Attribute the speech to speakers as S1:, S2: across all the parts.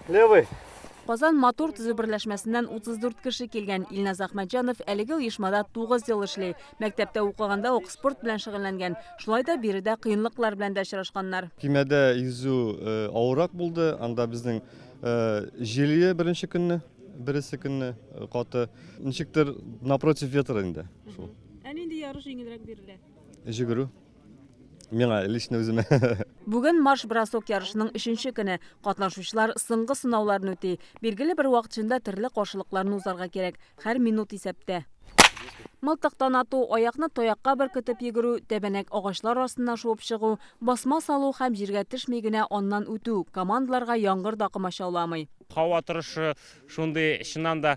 S1: Левый.
S2: Казан мотор төзү берләшмәсеннән 34 кеше килгән. Илназ Ахмәтҗанов әлеге оешмада 9 ел эшли. Мәктәптә укыганда ук спорт белән шөгыльләнгән. Шулай да биредә кыенлыклар белән дә очрашканнар.
S1: Кимәдә йөзү авырак булды. Анда безнең җилие беренче көнне, беренче көнне каты. Ничектер напротив ветра инде. Шул.
S2: Инде ярыш җиңелрәк бирелә.
S1: Җигерү. Миңа лично үземә.
S2: Бүген марш-бросок ярышының 3нче көне. Катнашучылар соңгы сынауларны үти. Билгеле бер вакыт эчендә төрле каршылыкларны узарга кирәк. Һәр минут исәптә. Мылтыктан ату, аякны таякка беркетеп йөгерү, тәбәнәк агачлар астына шуып чыгу, басма салу һәм җиргә төшми генә аннан үтү. Командаларга яңгыр да комачауламый.
S3: Һава торышы шундый чыннан да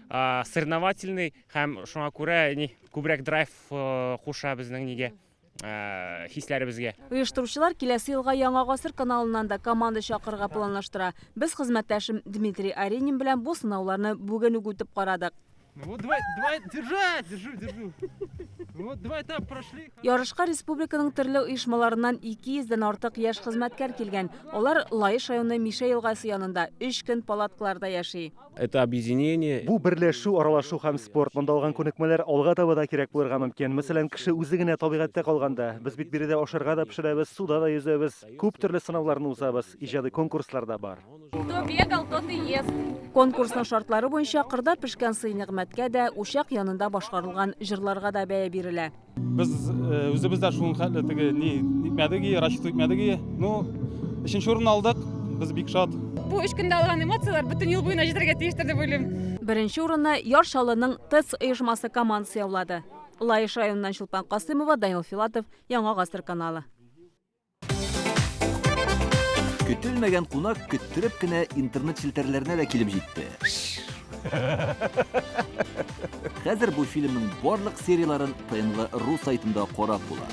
S3: соревновательный һәм шуңа күрә күбрәк драйв куша безнең нигә хисләребезгә.
S2: Оештыручылар киләсе елга Яңа гасыр каналыннан да команда чакырырга планлаштыра. Без хезмәттәшем Дмитрий Аренин белән бу сынауларны бүген үк үтеп карадык.
S4: Вот давай, держу. Вот давай так прошли.
S2: Ярышка республиканың төрле оешмаларыннан 200-дән артык яшь хезмәткәр килгән. Алар Лаеш районы Миша елгасы янында 3 көн палаткаларда яши.
S5: Это объединение.
S6: Бу берләшү, аралашу һәм спорт. Монда алган күнекмәләр алга таба да кирәк булырга мөмкин. Мәсәлән, кеше үзе генә табигатьтә калганда, без бит биредә ашарга да пешерәбез, суда да yüзәбез, күп төрле сынауларны узабыз, иҗади конкурслар да бар.
S2: Кто бегал, тот и ест. Конкурсның шартлары буенча кырда пешкән сый-нигъмәткә дә, учак янында башкарылган җырларга да бәя бирелә.
S4: Без үзебездә шуның хәле теге итмәдеге, расчет итмәдеге. Ну, 3нче урын алдык. Без бик шат.
S7: Бу 3 көндә алган эмоциялар бөтен ел буена җитәргә тиештер дип уйлыйм.
S2: Беренче урынны Яршалының ТЭЦ оешмасы командасы яулады. Лаеш районыннан Чулпан Касымова, Данил Филатов, Яңа гасыр каналы.
S8: Көтелмәгән кунак көттереп кенә интернет челтәрләрдә дә килеп җитте. Хәзер бу фильмның барлык серияларын ТНВ.ру сайтында карап була.